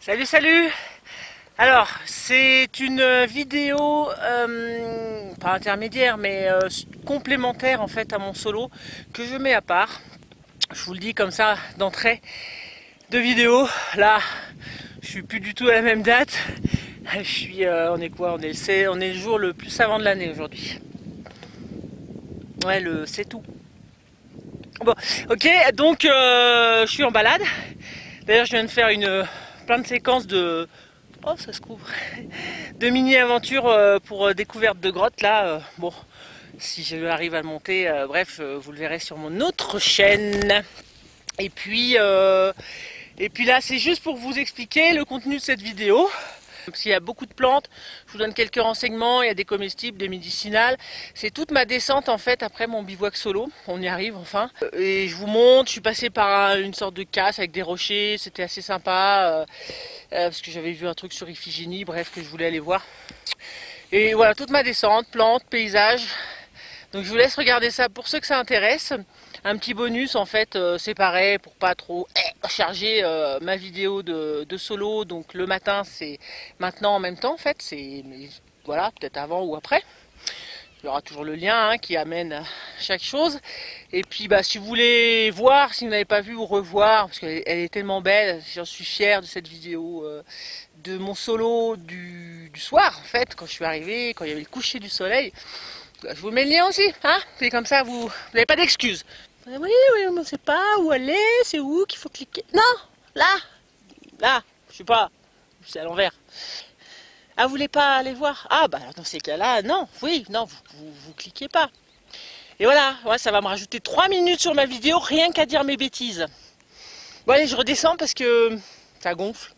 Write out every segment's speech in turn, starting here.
Salut, salut! Alors, c'est une vidéo pas intermédiaire, mais complémentaire en fait à mon solo que je mets à part. Je vous le dis comme ça d'entrée de vidéo. Là, je suis plus du tout à la même date. Je suis, on est quoi? On est le jour le plus savant de l'année aujourd'hui. Ouais, c'est tout. Bon, ok, donc je suis en balade. D'ailleurs, je viens de faire plein de séquences de... Oh, ça se couvre. De mini-aventures pour découverte de grottes là. Bon, si j'arrive à le monter, bref, vous le verrez sur mon autre chaîne. Et puis là, c'est juste pour vous expliquer le contenu de cette vidéo. Parce qu'il y a beaucoup de plantes, je vous donne quelques renseignements, il y a des comestibles, des médicinales. C'est toute ma descente en fait après mon bivouac solo, on y arrive enfin. Et je vous montre, je suis passé par une sorte de casse avec des rochers, c'était assez sympa. Parce que j'avais vu un truc sur Iphigénie, bref, que je voulais aller voir. Et voilà, toute ma descente, plantes, paysages. Donc je vous laisse regarder ça pour ceux que ça intéresse. Un petit bonus en fait séparé pour pas trop charger ma vidéo de solo. Donc le matin c'est maintenant en même temps en fait. C'est voilà, peut-être avant ou après. Il y aura toujours le lien qui amène à chaque chose. Et puis bah, si vous voulez voir, si vous n'avez pas vu ou revoir, parce qu'elle est tellement belle, j'en suis fière de cette vidéo, de mon solo du soir en fait, quand je suis arrivée, quand il y avait le coucher du soleil. Je vous mets le lien aussi, hein. Et comme ça vous n'avez pas d'excuses. Oui, on ne sait pas où aller, c'est où qu'il faut cliquer. Non, là, je sais pas, c'est à l'envers. Ah, vous voulez pas aller voir? Ah, bah dans ces cas-là, non, vous cliquez pas. Et voilà, ouais, ça va me rajouter 3 minutes sur ma vidéo, rien qu'à dire mes bêtises. Bon, allez, je redescends parce que ça gonfle.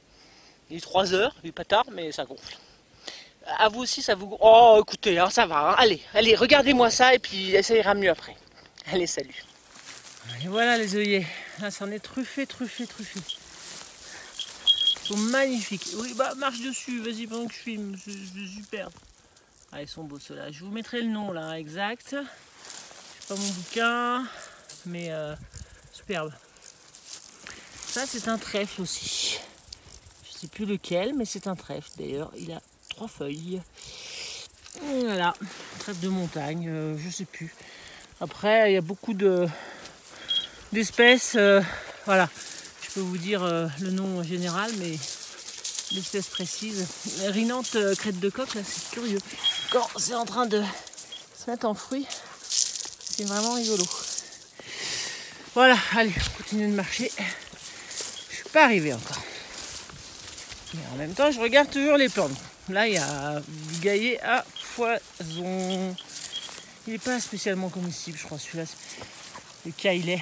Il est 3 heures, il est pas tard, mais ça gonfle. À vous aussi, ça vous... Oh, écoutez, hein, ça va. Hein. Allez, regardez-moi ça et puis ça ira mieux après. Allez, salut. Et voilà les œillets. Là, ça en est truffé. Ils sont magnifiques. Oui, bah, marche dessus. Vas-y, pendant que je filme. Super. Ah, ils sont beaux ceux-là. Je vous mettrai le nom, là, exact. C'est pas mon bouquin, mais superbe. Ça, c'est un trèfle aussi. Je sais plus lequel, mais c'est un trèfle. D'ailleurs, il a 3 feuilles. Voilà, trèfle de montagne, je sais plus. Après, il y a beaucoup d'espèces. Voilà, je peux vous dire le nom général, mais l'espèce précise. Rhinanthe crête de coq, là, c'est curieux. Quand c'est en train de se mettre en fruit, c'est vraiment rigolo. Voilà, allez, on continue de marcher. Je suis pas arrivée encore. Mais en même temps, je regarde toujours les plantes. Là, il y a du gaillet à foison. Il n'est pas spécialement comestible, je crois, celui-là. Le caillet.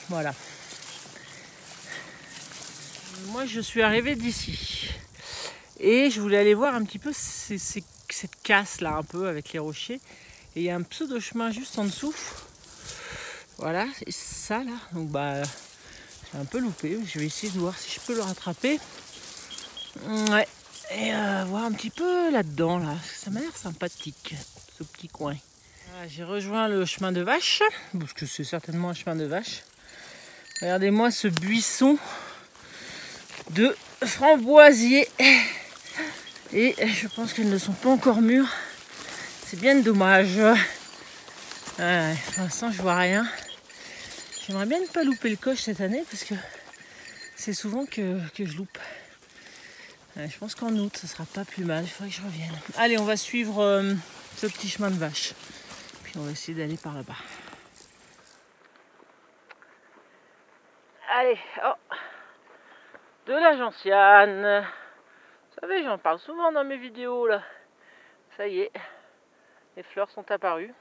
Voilà. Moi, je suis arrivée d'ici. Et je voulais aller voir un petit peu cette casse-là, un peu, avec les rochers. Et il y a un pseudo-chemin juste en dessous. Voilà, c'est ça, là. Donc, bah... j'ai un peu loupé, je vais essayer de voir si je peux le rattraper. Ouais, et voir un petit peu là-dedans, là. Ça m'a l'air sympathique, ce petit coin. Voilà, j'ai rejoint le chemin de vache, parce que c'est certainement un chemin de vache. Regardez-moi ce buisson de framboisiers. Et je pense qu'elles ne sont pas encore mûres. C'est bien dommage. Ouais, pour l'instant, je vois rien. J'aimerais bien ne pas louper le coche cette année parce que c'est souvent que je loupe. Je pense qu'en août, ça sera pas plus mal. Il faudrait que je revienne. Allez, on va suivre ce petit chemin de vache. Puis on va essayer d'aller par là-bas. Allez, oh, de la gentiane. Vous savez, j'en parle souvent dans mes vidéos là. Ça y est, les fleurs sont apparues.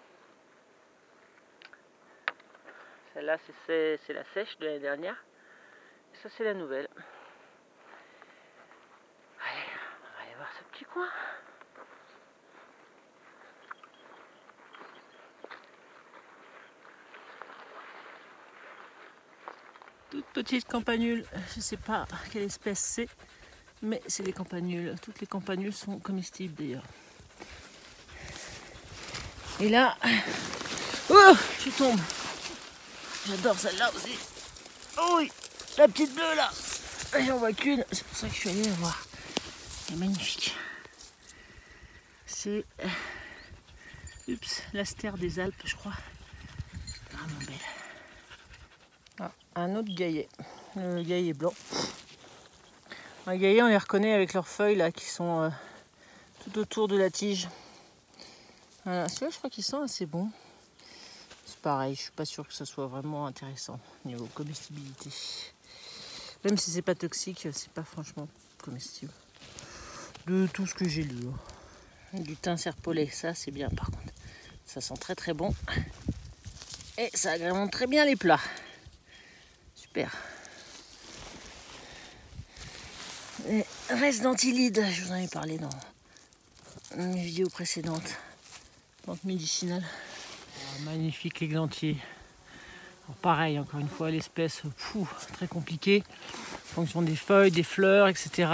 Celle-là, c'est la sèche de l'année dernière. Et ça, c'est la nouvelle. Allez, on va aller voir ce petit coin. Toute petite campanule. Je ne sais pas quelle espèce c'est, mais c'est des campanules. Toutes les campanules sont comestibles d'ailleurs. Et là, oh, je tombe. J'adore celle-là aussi. Oh oui, la petite bleue là. J'en vois qu'une, c'est pour ça que je suis allée la voir. Elle est magnifique. C'est l'astère des Alpes, je crois. Vraiment belle. Ah, un autre gaillet, le gaillet blanc. Un gaillet, on les reconnaît avec leurs feuilles là qui sont tout autour de la tige. Voilà, celui-là, je crois qu'ils sont assez bons. C'est pareil, je suis pas sûre que ce soit vraiment intéressant niveau comestibilité. Même si c'est pas toxique, c'est pas franchement comestible. De tout ce que j'ai lu. Du thym serpollet, ça c'est bien par contre. Ça sent très très bon. Et ça agrémente très bien les plats. Super. Les restes d'antilide, je vous en ai parlé dans une vidéo précédente. Plante médicinale. Magnifique l'églantier. Pareil, encore une fois, l'espèce très compliquée. En fonction des feuilles, des fleurs, etc.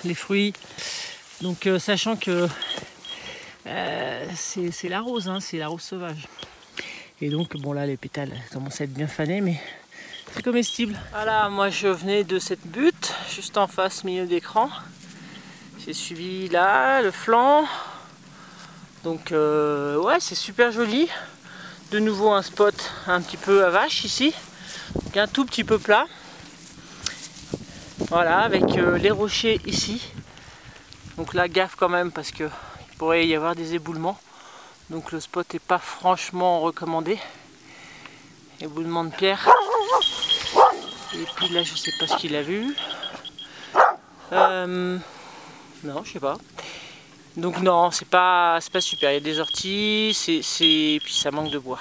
Les fruits. Donc sachant que c'est la rose, hein, c'est la rose sauvage. Et donc bon là les pétales commencent à être bien fanés, mais c'est comestible. Voilà, moi je venais de cette butte, juste en face, milieu d'écran. J'ai suivi là, le flanc. Donc ouais, c'est super joli. De nouveau un spot un petit peu à vache ici. Donc un tout petit peu plat. Voilà, avec les rochers ici. Donc là, gaffe quand même parce qu'il pourrait y avoir des éboulements. Donc le spot n'est pas franchement recommandé. Éboulement de pierre. Et puis là, je sais pas ce qu'il a vu. Non, je sais pas. Donc non, c'est pas super. Il y a des orties, et puis ça manque de bois.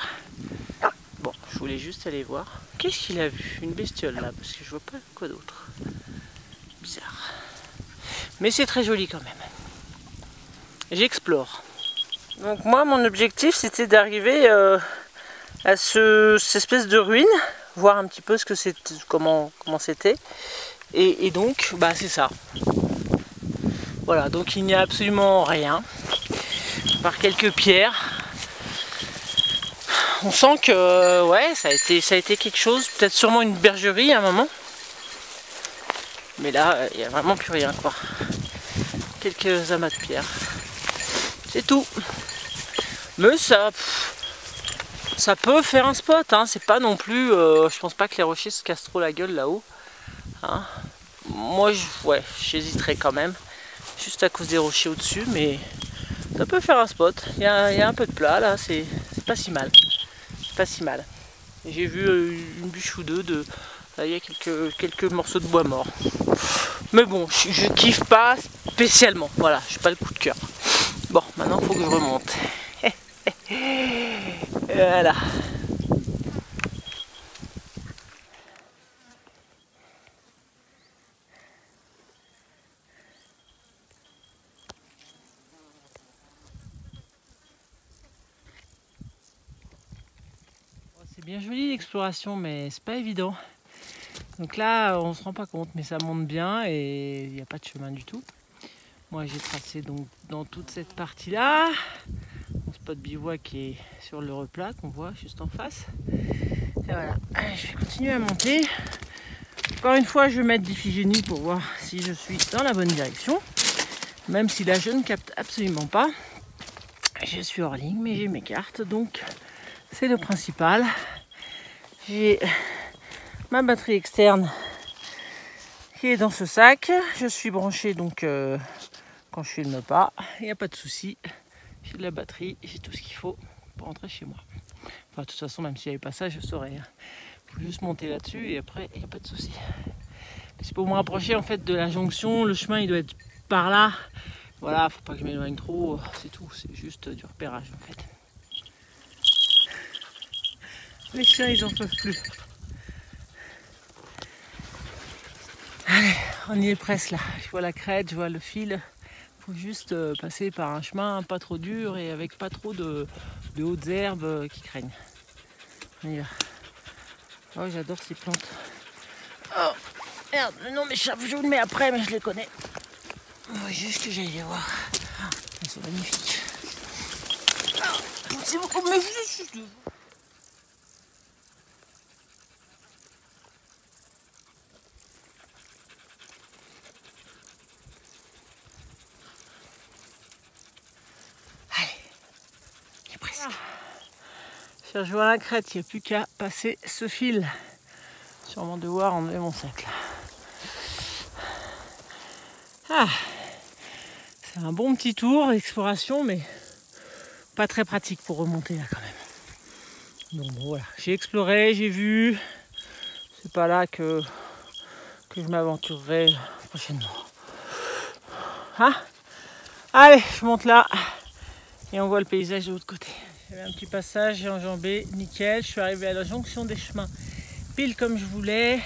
Bon, je voulais juste aller voir. Qu'est-ce qu'il a vu? Une bestiole là, parce que je vois pas quoi d'autre. Bizarre. Mais c'est très joli quand même. J'explore. Donc moi, mon objectif, c'était d'arriver à cette espèce de ruine, voir un petit peu ce que c'était, comment c'était. Et donc, bah c'est ça. Voilà, donc il n'y a absolument rien, par quelques pierres. On sent que ouais, ça a été quelque chose, peut-être sûrement une bergerie à un moment. Mais là, il n'y a vraiment plus rien quoi. Quelques amas de pierres. C'est tout. Mais ça peut faire un spot, hein. C'est pas non plus. Je pense pas que les rochers se cassent trop la gueule là-haut. Hein. Moi, ouais, j'hésiterais quand même. Juste à cause des rochers au-dessus, mais ça peut faire un spot. Il y a un peu de plat là, c'est pas si mal. Pas si mal. J'ai vu une bûche ou deux là, il y a quelques morceaux de bois mort. Mais bon, je kiffe pas spécialement. Voilà, je suis pas le coup de cœur. Bon, maintenant il faut que je remonte. Voilà. C'est bien joli l'exploration, mais c'est pas évident. Donc là, on se rend pas compte, mais ça monte bien et il n'y a pas de chemin du tout. Moi, j'ai tracé donc dans toute cette partie-là. Mon spot bivouac qui est sur le replat qu'on voit juste en face. Et voilà, je vais continuer à monter. Encore une fois, je vais mettre d'Iphigénie pour voir si je suis dans la bonne direction. Même si là, je ne capte absolument pas. Je suis hors ligne, mais j'ai mes cartes, donc c'est le principal. J'ai ma batterie externe qui est dans ce sac. Je suis branché donc quand je filme pas, il n'y a pas de souci. J'ai de la batterie, j'ai tout ce qu'il faut pour rentrer chez moi. Enfin, de toute façon, même s'il n'y avait pas ça, je saurais. Il faut juste monter là-dessus et après, il n'y a pas de souci. C'est pour me rapprocher en fait de la jonction. Le chemin, il doit être par là. Voilà, faut pas que je m'éloigne trop. C'est tout, c'est juste du repérage en fait. Les chiens, ils en peuvent plus. Allez, on y est presque là. Je vois la crête, je vois le fil. Il faut juste passer par un chemin pas trop dur et avec pas trop de hautes herbes qui craignent. On y va. Oh, j'adore ces plantes. Oh, merde, non, mais je vous le mets après, mais je les connais. Il faut juste que j'aille les voir. Ils sont magnifiques. C'est beaucoup, mais Je rejoins la crête, il n'y a plus qu'à passer ce fil. Sûrement devoir enlever mon sac là. Ah, c'est un bon petit tour d'exploration, mais pas très pratique pour remonter là quand même. Donc bon, voilà, j'ai exploré, j'ai vu. C'est pas là que je m'aventurerai prochainement. Hein? Allez, je monte là et on voit le paysage de l'autre côté. J'avais un petit passage, j'ai enjambé, nickel. Je suis arrivé à la jonction des chemins, pile comme je voulais.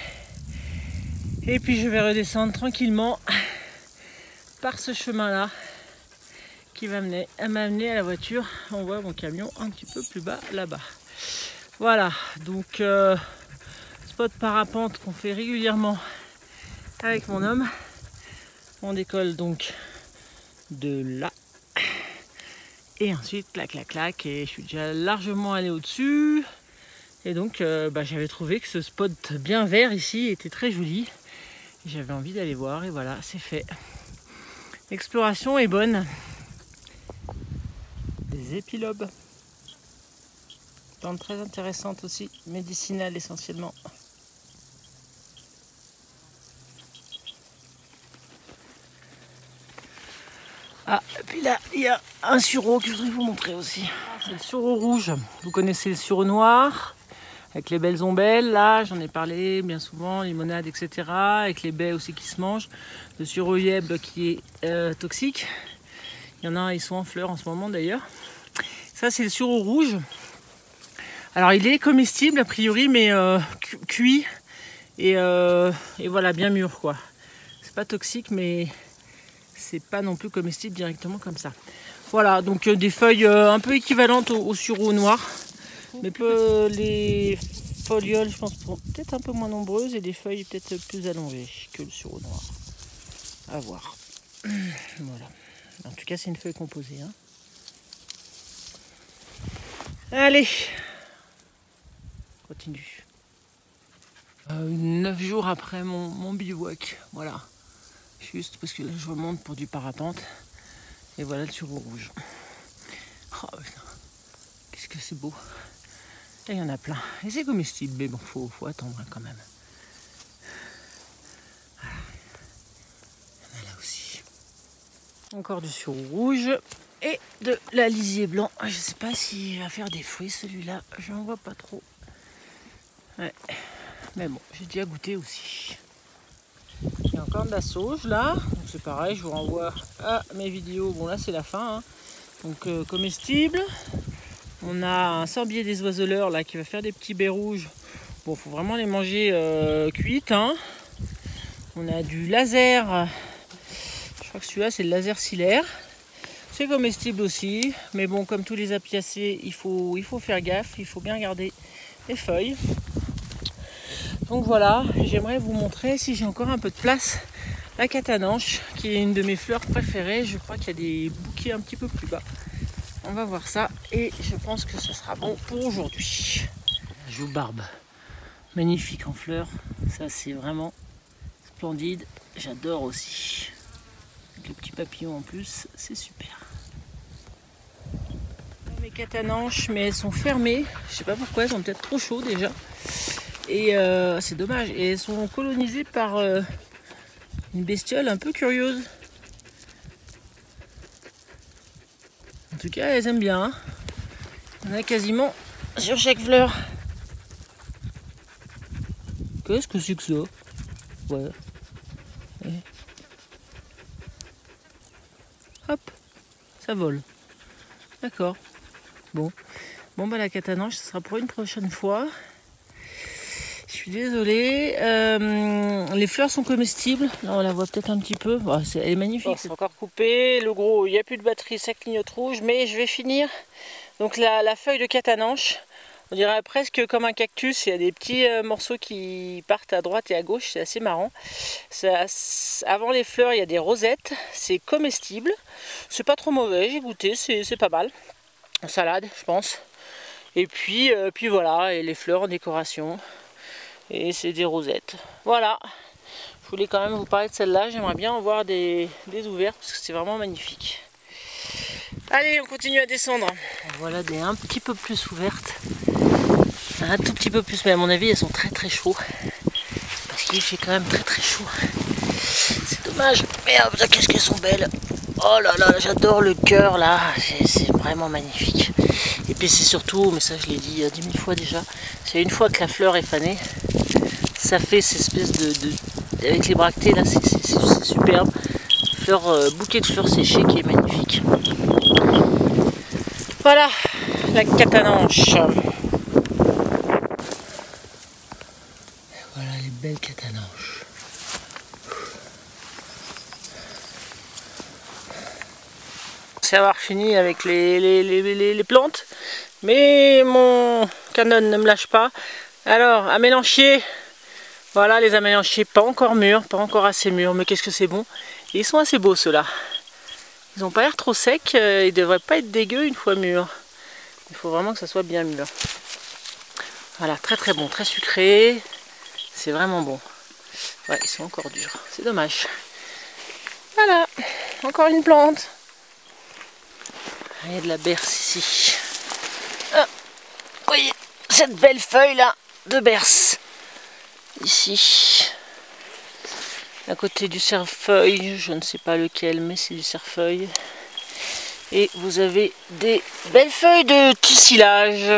Et puis je vais redescendre tranquillement par ce chemin-là qui va m'amener à la voiture. On voit mon camion un petit peu plus bas là-bas. Voilà, donc spot parapente qu'on fait régulièrement avec mon homme. On décolle donc de là. Et ensuite, clac, clac, clac. Et je suis déjà largement allé au-dessus. Et donc, j'avais trouvé que ce spot bien vert ici était très joli. J'avais envie d'aller voir et voilà, c'est fait. L'exploration est bonne. Des épilobes. Plante très intéressante aussi, médicinale essentiellement. Ah, et puis là, il y a un sureau que je voudrais vous montrer aussi. C'est le sureau rouge. Vous connaissez le sureau noir, avec les belles ombelles. Là, j'en ai parlé bien souvent, limonade, etc. Avec les baies aussi qui se mangent. Le sureau yeb qui est toxique. Il y en a, ils sont en fleurs en ce moment d'ailleurs. Ça, c'est le sureau rouge. Alors, il est comestible a priori, mais cuit et voilà, bien mûr quoi. C'est pas toxique, mais c'est pas non plus comestible directement comme ça. Voilà, donc des feuilles un peu équivalentes au sureau noir, mais les folioles, je pense, sont peut-être un peu moins nombreuses et des feuilles peut-être plus allongées que le sureau noir. À voir. Voilà. En tout cas, c'est une feuille composée. Hein. Allez, continue. 9 jours après mon bivouac, voilà. Juste parce que là je remonte pour du parapente. Et voilà le sureau rouge. Oh putain, qu'est-ce que c'est beau. Et il y en a plein. Et c'est comestible, mais bon, faut attendre hein, quand même. Voilà. Il y en a là aussi. Encore du sureau rouge. Et de la lisier blanc. Je sais pas s'il va faire des fruits celui-là. Je n'en vois pas trop. Ouais. Mais bon, j'ai déjà goûté aussi. Il y a encore de la sauge là, donc c'est pareil, je vous renvoie à mes vidéos. Bon là c'est la fin, hein. Donc comestible. On a un sorbier des oiseleurs là qui va faire des petits baies rouges. Bon, faut vraiment les manger cuites. Hein. On a du laser, je crois que celui-là c'est le laser cilaire. C'est comestible aussi, mais bon comme tous les apiacés, il faut faire gaffe, il faut bien garder les feuilles. Donc voilà, j'aimerais vous montrer, si j'ai encore un peu de place, la catananche, qui est une de mes fleurs préférées. Je crois qu'il y a des bouquets un petit peu plus bas. On va voir ça et je pense que ce sera bon pour aujourd'hui. La joubarbe, magnifique en fleurs. Ça c'est vraiment splendide. J'adore aussi. Avec le petit papillon en plus, c'est super. Mes catananches, mais elles sont fermées. Je sais pas pourquoi, elles sont peut-être trop chaudes déjà. Et c'est dommage. Et elles sont colonisées par une bestiole un peu curieuse. En tout cas, elles aiment bien. Hein. Il y en a quasiment sur chaque fleur. Qu'est-ce que c'est que ça? Ouais. Et... hop, ça vole. D'accord. Bon, la catananche, ce sera pour une prochaine fois. Je suis désolée. Les fleurs sont comestibles. Là, on la voit peut-être un petit peu. Bon, elle est magnifique. C'est encore coupé. Le gros, il n'y a plus de batterie, ça clignote rouge. Mais je vais finir. Donc la feuille de catananche, on dirait presque comme un cactus. Il y a des petits morceaux qui partent à droite et à gauche. C'est assez marrant. Avant les fleurs, il y a des rosettes. C'est comestible. C'est pas trop mauvais. J'ai goûté. C'est pas mal. En salade, je pense. Et puis voilà. Et les fleurs en décoration. Et c'est des rosettes. Voilà. Je voulais quand même vous parler de celle-là. J'aimerais bien en voir des ouvertes parce que c'est vraiment magnifique. Allez, on continue à descendre. Voilà des un petit peu plus ouvertes. Un tout petit peu plus, mais à mon avis elles sont très chaudes. Parce qu'il fait quand même très chaud. C'est dommage. Merde, qu'est-ce qu'elles sont belles. Oh là là, j'adore le cœur là. C'est vraiment magnifique. Et puis c'est surtout, mais ça je l'ai dit 10 000 fois déjà, c'est une fois que la fleur est fanée, ça fait cette espèce avec les bractées là, c'est superbe. Bouquet de fleurs séchées qui est magnifique. Voilà la catananche. Voilà les belles catananches. C'est avoir fini avec les plantes, mais mon Canon ne me lâche pas. Alors, amélanchiers, voilà les amélanchiers, pas encore mûrs, pas encore assez mûrs, mais qu'est-ce que c'est bon. Et ils sont assez beaux ceux-là. Ils n'ont pas l'air trop secs, ils devraient pas être dégueux une fois mûrs. Il faut vraiment que ça soit bien mûr. Voilà, très bon, très sucré, c'est vraiment bon. Ouais, ils sont encore durs, c'est dommage. Voilà, encore une plante. Il y a de la berce ici. Ah, voyez cette belle feuille là de berce. Ici. À côté du cerfeuil, je ne sais pas lequel, mais c'est du cerfeuil. Et vous avez des belles feuilles de tissilage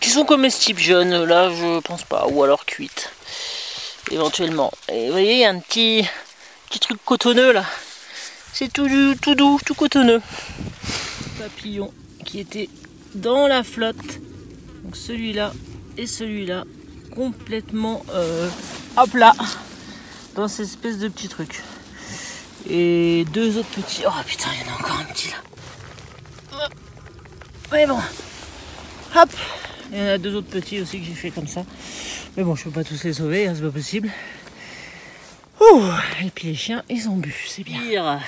qui sont comestibles jeunes. Là, je pense pas. Ou alors cuites. Éventuellement. Et vous voyez, il y a un petit truc cotonneux là. C'est tout doux, tout cotonneux. Papillon qui était dans la flotte, donc celui-là et celui-là complètement à plat dans cette espèce de petit truc, et deux autres petits. Oh putain, il y en a encore un petit là, mais bon, hop, il y en a deux autres petits aussi que j'ai fait comme ça, mais bon, je peux pas tous les sauver, hein, c'est pas possible. Ouh, et puis les chiens ils ont bu, c'est bien.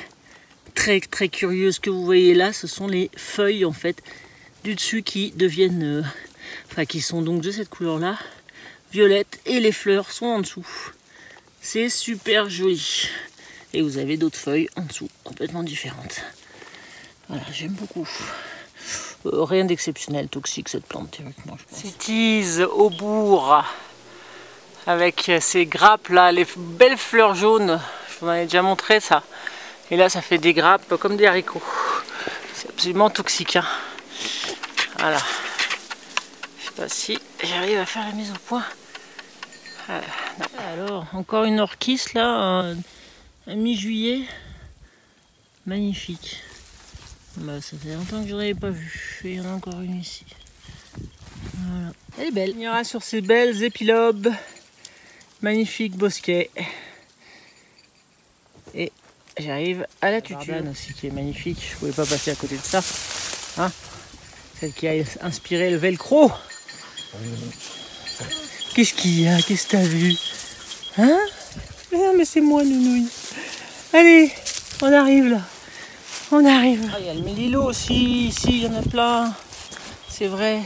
Très curieux, ce que vous voyez là, ce sont les feuilles en fait du dessus qui deviennent, qui sont donc de cette couleur là, violette, et les fleurs sont en dessous. C'est super joli. Et vous avez d'autres feuilles en dessous, complètement différentes. Voilà, j'aime beaucoup. Rien d'exceptionnel, toxique cette plante théoriquement. C'est tease au bourg, avec ces grappes là, les belles fleurs jaunes. Je vous en ai déjà montré ça. Et là, ça fait des grappes comme des haricots. C'est absolument toxique. Hein. Voilà. Je sais pas si j'arrive à faire la mise au point. Voilà. Alors, encore une orchis là, à mi-juillet. Magnifique. Bah, ça fait longtemps que je n'en avais pas vu. Et il y en a encore une ici. Voilà. Elle est belle. On ira sur ces belles épilobes. Magnifique bosquet. Et j'arrive à la tutu aussi qui est magnifique, je pouvais pas passer à côté de ça. Hein, celle qui a inspiré le velcro. Qu'est-ce qu'il y a? Qu'est-ce que t'as vu? Hein? Non mais c'est moi Nounouille. Allez, on arrive là. On arrive. Ah, il y a le mélilo aussi, ici il y en a plein. C'est vrai.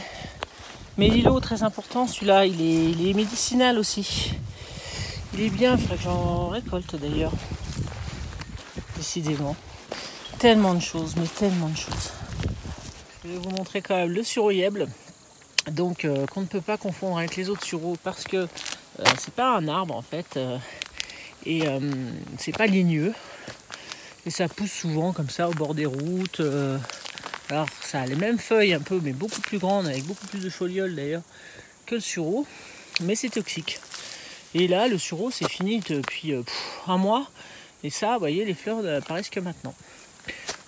Mélilo très important, celui-là, il est médicinal aussi. Il est bien, il faudrait que j'en récolte d'ailleurs. Décidément. Tellement de choses, mais tellement de choses. Je vais vous montrer quand même le sureau-yèble. Donc qu'on ne peut pas confondre avec les autres sureaux parce que c'est pas un arbre en fait. Et c'est pas ligneux. Et ça pousse souvent comme ça au bord des routes. Alors ça a les mêmes feuilles un peu, mais beaucoup plus grandes, avec beaucoup plus de folioles d'ailleurs que le sureau. Mais c'est toxique. Et là, le sureau, c'est fini depuis un mois. Et ça, vous voyez, les fleurs n'apparaissent que maintenant.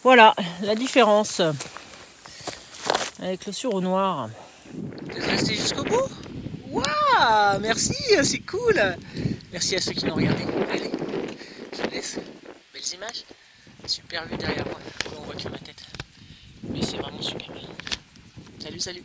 Voilà la différence avec le sureau noir. Vous êtes resté jusqu'au bout? Waouh, merci, c'est cool. Merci à ceux qui l'ont regardé. Allez, je vous laisse. Belles images. Super vue derrière moi. On voit que ma tête. Mais c'est vraiment super. Salut, salut.